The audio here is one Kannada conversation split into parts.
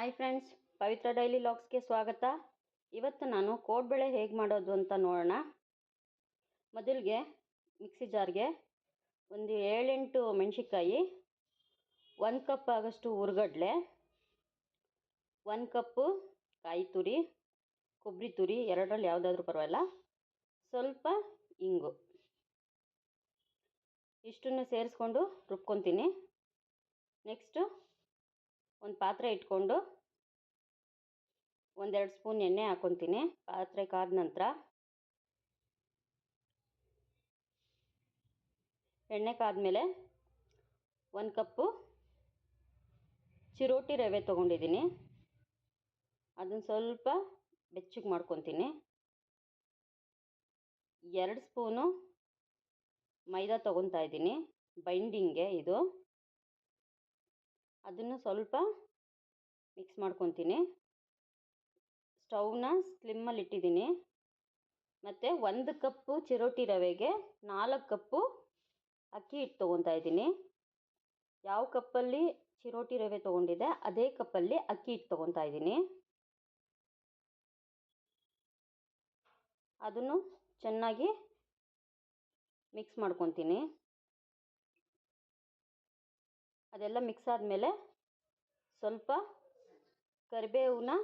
ಹಾಯ್ ಫ್ರೆಂಡ್ಸ್, ಪವಿತ್ರ ಡೈಲಿ ಲಾಗ್ಸ್ಗೆ ಸ್ವಾಗತ. ಇವತ್ತು ನಾನು ಕೋಡ್ಬಳೆ ಹೇಗೆ ಮಾಡೋದು ಅಂತ ನೋಡೋಣ. ಮೊದಲಿಗೆ ಮಿಕ್ಸಿ ಜಾರ್ಗೆ ಒಂದು 7-8 ಮೆಣಸಿನ್ಕಾಯಿ, 1 ಕಪ್ ಆಗೋಷ್ಟು ಹುರ್ಗಡ್ಲೆ, 1 ಕಪ್ಪು ಕಾಯಿ ತುರಿ, ಕೊಬ್ಬರಿ ತುರಿ, ಎರಡರಲ್ಲಿ ಯಾವುದಾದ್ರೂ ಪರವಾಗಿಲ್ಲ, ಸ್ವಲ್ಪ ಇಂಗು, ಇಷ್ಟನ್ನು ಸೇರಿಸ್ಕೊಂಡು ರುಬ್ಕೊತೀನಿ. ನೆಕ್ಸ್ಟು ಒಂದು ಪಾತ್ರೆ ಇಟ್ಕೊಂಡು 1-2 ಸ್ಪೂನ್ ಎಣ್ಣೆ ಹಾಕ್ಕೊತೀನಿ. ಪಾತ್ರೆ ಕಾದ ನಂತರ ಎಣ್ಣೆ ಕಾದ್ಮೇಲೆ 1 ಕಪ್ಪು ಚಿರೋಟಿ ರವೆ ತೊಗೊಂಡಿದ್ದೀನಿ. ಅದನ್ನು ಸ್ವಲ್ಪ ಬೆಚ್ಚಗೆ ಮಾಡ್ಕೊತೀನಿ. 2 ಸ್ಪೂನು ಮೈದಾ ತೊಗೊತಾ ಇದ್ದೀನಿ, ಬೈಂಡಿಂಗ್ಗೆ ಇದು. ಅದನ್ನು ಸ್ವಲ್ಪ ಮಿಕ್ಸ್ ಮಾಡ್ಕೊತೀನಿ. ಸ್ಟವ್ನ ಸ್ಲಿಮ್ಮಲ್ಲಿ ಇಟ್ಟಿದ್ದೀನಿ. ಮತ್ತು 1 ಕಪ್ಪು ಚಿರೋಟಿ ರವೆಗೆ 4 ಕಪ್ಪು ಅಕ್ಕಿ ಹಿಟ್ಟು ತೊಗೊತಾ ಇದ್ದೀನಿ. ಯಾವ ಕಪ್ಪಲ್ಲಿ ಚಿರೋಟಿ ರವೆ ತೊಗೊಂಡಿದ್ದೆ ಅದೇ ಕಪ್ಪಲ್ಲಿ ಅಕ್ಕಿ ಹಿಟ್ಟು ತೊಗೊತಾ ಇದ್ದೀನಿ. ಅದನ್ನು ಚೆನ್ನಾಗಿ ಮಿಕ್ಸ್ ಮಾಡ್ಕೊತೀನಿ. ಅದೆಲ್ಲ ಮಿಕ್ಸ್ ಆದಮೇಲೆ ಸ್ವಲ್ಪ ಕರಿಬೇವನ್ನ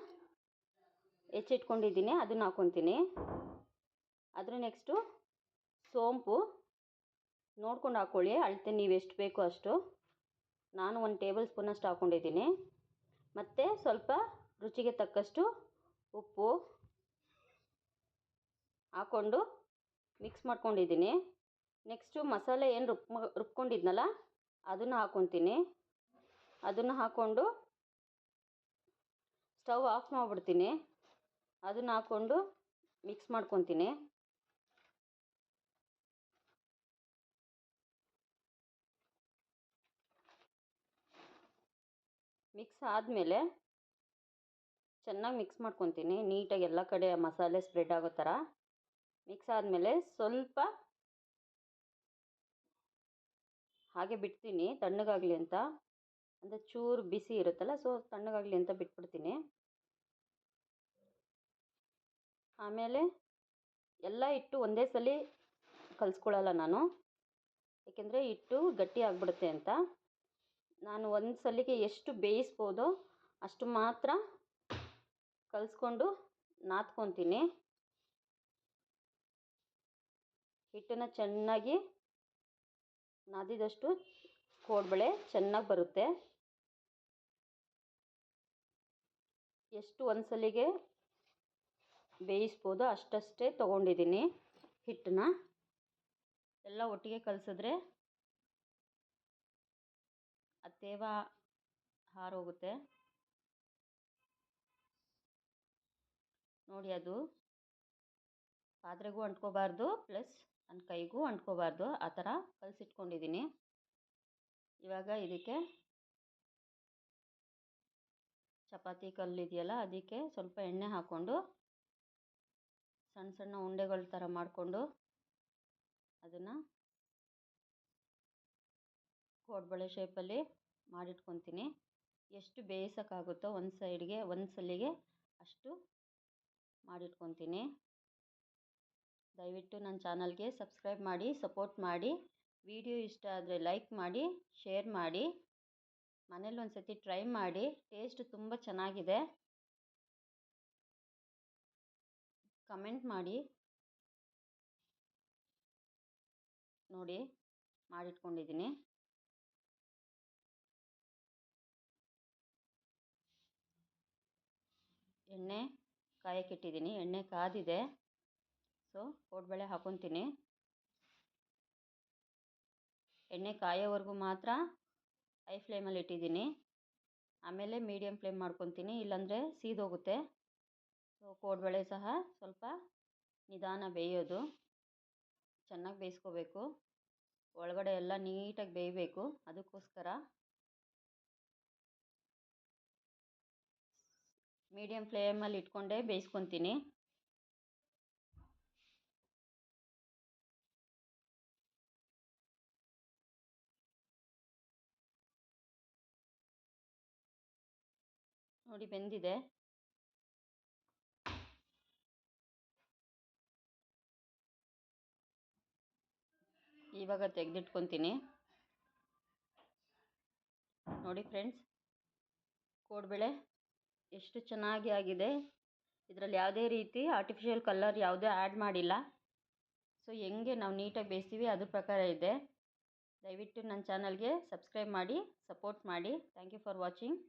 ಹೆಚ್ಚಿಟ್ಕೊಂಡಿದ್ದೀನಿ, ಅದನ್ನು ಹಾಕ್ಕೊತೀನಿ. ಅದ್ರ ನೆಕ್ಸ್ಟು ಸೋಂಪು ನೋಡ್ಕೊಂಡು ಹಾಕ್ಕೊಳ್ಳಿ, ಅಳತೆ ನೀವು ಎಷ್ಟು ಬೇಕೋ ಅಷ್ಟು. ನಾನು 1 ಟೇಬಲ್ ಸ್ಪೂನಷ್ಟು ಹಾಕ್ಕೊಂಡಿದ್ದೀನಿ. ಮತ್ತು ಸ್ವಲ್ಪ ರುಚಿಗೆ ತಕ್ಕಷ್ಟು ಉಪ್ಪು ಹಾಕ್ಕೊಂಡು ಮಿಕ್ಸ್ ಮಾಡ್ಕೊಂಡಿದ್ದೀನಿ. ನೆಕ್ಸ್ಟು ಮಸಾಲೆ ಏನು ರುಬ್ಕೊಂಡಿದ್ನಲ್ಲ ಅದನ್ನು ಹಾಕ್ಕೊತೀನಿ. ಅದನ್ನು ಹಾಕ್ಕೊಂಡು ಸ್ಟವ್ ಆಫ್ ಮಾಡಿಬಿಡ್ತೀನಿ. ಅದನ್ನು ಹಾಕ್ಕೊಂಡು ಮಿಕ್ಸ್ ಮಾಡ್ಕೊತೀನಿ. ಮಿಕ್ಸ್ ಆದಮೇಲೆ ಚೆನ್ನಾಗಿ ಮಿಕ್ಸ್ ಮಾಡ್ಕೊತೀನಿ, ನೀಟಾಗಿ ಎಲ್ಲ ಕಡೆ ಮಸಾಲೆ ಸ್ಪ್ರೆಡ್ ಆಗೋ ಥರ. ಮಿಕ್ಸ್ ಆದಮೇಲೆ ಸ್ವಲ್ಪ ಹಾಗೆ ಬಿಡ್ತೀನಿ ತಣ್ಣಗಾಗಲಿ ಅಂತ. ಅಂದರೆ ಚೂರು ಬಿಸಿ ಇರುತ್ತಲ್ಲ, ಸೊ ತಣ್ಣಗಾಗಲಿ ಅಂತ ಬಿಟ್ಬಿಡ್ತೀನಿ. ಆಮೇಲೆ ಎಲ್ಲ ಹಿಟ್ಟು ಒಂದೇ ಸಲ ಕಲಿಸ್ಕೊಳ್ಳಲ್ಲ ನಾನು, ಏಕೆಂದರೆ ಹಿಟ್ಟು ಗಟ್ಟಿ ಆಗಿಬಿಡುತ್ತೆ ಅಂತ. ನಾನು ಒಂದು ಸಲಿಗೆ ಎಷ್ಟು ಬೇಯಿಸ್ಬೋದೋ ಅಷ್ಟು ಮಾತ್ರ ಕಲಿಸ್ಕೊಂಡು ನಾದ್ಕೊತೀನಿ. ಹಿಟ್ಟನ್ನು ಚೆನ್ನಾಗಿ ನಾದಿದಷ್ಟು ಕೋಡ್ಬಳೆ ಚೆನ್ನಾಗಿ ಬರುತ್ತೆ. ಎಷ್ಟು ಒಂದು ಸಲಿಗೆ ಬೇಯಿಸ್ಬೋದೋ ಅಷ್ಟಷ್ಟೇ ತೊಗೊಂಡಿದ್ದೀನಿ ಹಿಟ್ಟನ್ನ. ಎಲ್ಲ ಒಟ್ಟಿಗೆ ಕಲಿಸಿದ್ರೆ ಆ ತೇವ ಹಾರೋಗುತ್ತೆ. ನೋಡಿ, ಅದು ಪಾತ್ರೆಗೂ ಅಂಟ್ಕೋಬಾರ್ದು, ಪ್ಲಸ್ ನನ್ನ ಕೈಗೂ ಅಂಟ್ಕೋಬಾರ್ದು, ಆ ಥರ ಕಲಸಿಟ್ಕೊಂಡಿದ್ದೀನಿ. ಇವಾಗ ಇದಕ್ಕೆ ಚಪಾತಿ ಕಲ್ಲಿದೆಯಲ್ಲ ಅದಕ್ಕೆ ಸ್ವಲ್ಪ ಎಣ್ಣೆ ಹಾಕ್ಕೊಂಡು ಸಣ್ಣ ಸಣ್ಣ ಉಂಡೆಗಳ ಥರ ಮಾಡಿಕೊಂಡು ಅದನ್ನು ಕೋಡ್ಬಳೆ ಶೇಪಲ್ಲಿ ಮಾಡಿಟ್ಕೊತೀನಿ. ಎಷ್ಟು ಬೇಯಿಸೋಕ್ಕಾಗುತ್ತೋ ಒಂದು ಸಲಿಗೆ ಅಷ್ಟು ಮಾಡಿಟ್ಕೊತೀನಿ. ದಯವಿಟ್ಟು ನನ್ನ ಚಾನಲ್ಗೆ ಸಬ್ಸ್ಕ್ರೈಬ್ ಮಾಡಿ, ಸಪೋರ್ಟ್ ಮಾಡಿ. ವಿಡಿಯೋ ಇಷ್ಟ ಆದರೆ ಲೈಕ್ ಮಾಡಿ, ಶೇರ್ ಮಾಡಿ. ಮನೇಲಿ ಒಂದು ಸತಿ ಟ್ರೈ ಮಾಡಿ, ಟೇಸ್ಟ್ ತುಂಬ ಚೆನ್ನಾಗಿದೆ. ಕಮೆಂಟ್ ಮಾಡಿ. ನೋಡಿ, ಮಾಡಿಟ್ಕೊಂಡಿದ್ದೀನಿ. ಎಣ್ಣೆ ಕಾಯಕ್ಕಿಟ್ಟಿದ್ದೀನಿ, ಎಣ್ಣೆ ಕಾದಿದೆ. ಸೊ ಕೋಡ್ಬಳೆ ಹಾಕ್ಕೊತೀನಿ. ಎಣ್ಣೆ ಕಾಯೋವರೆಗೂ ಮಾತ್ರ ಹೈ ಫ್ಲೇಮಲ್ಲಿ ಇಟ್ಟಿದ್ದೀನಿ. ಆಮೇಲೆ ಮೀಡಿಯಮ್ ಫ್ಲೇಮ್ ಮಾಡ್ಕೊತೀನಿ, ಇಲ್ಲಾಂದರೆ ಸೀದೋಗುತ್ತೆ. ಸೊ ಕೋಡ್ಬಳೆ ಸಹ ಸ್ವಲ್ಪ ನಿಧಾನ ಬೇಯೋದು, ಚೆನ್ನಾಗಿ ಬೇಯಿಸ್ಕೋಬೇಕು. ಒಳಗಡೆ ಎಲ್ಲ ನೀಟಾಗಿ ಬೇಯಬೇಕು. ಅದಕ್ಕೋಸ್ಕರ ಮೀಡಿಯಮ್ ಫ್ಲೇಮಲ್ಲಿ ಇಟ್ಕೊಂಡೇ ಬೇಯಿಸ್ಕೊತೀನಿ. ನೋಡಿ ಬೆಂದಿದೆ. ಇವಾಗ ತೆಗೆದಿಟ್ಕೊತೀನಿ. ನೋಡಿ ಫ್ರೆಂಡ್ಸ್, ಕೋಡ್ಬೇಳೆ ಎಷ್ಟು ಚೆನ್ನಾಗಿ ಆಗಿದೆ. ಇದರಲ್ಲಿ ಯಾವುದೇ ರೀತಿ ಆರ್ಟಿಫಿಷಿಯಲ್ ಕಲರ್ ಯಾವುದೇ ಆ್ಯಡ್ ಮಾಡಿಲ್ಲ. ಸೊ ಹೆಂಗೆ ನಾವು ನೀಟಾಗಿ ಬೇಯಿಸ್ತೀವಿ ಅದ್ರ ಪ್ರಕಾರ ಇದೆ. ದಯವಿಟ್ಟು ನನ್ನ ಚಾನಲ್ಗೆ ಸಬ್ಸ್ಕ್ರೈಬ್ ಮಾಡಿ, ಸಪೋರ್ಟ್ ಮಾಡಿ. Thank you for watching.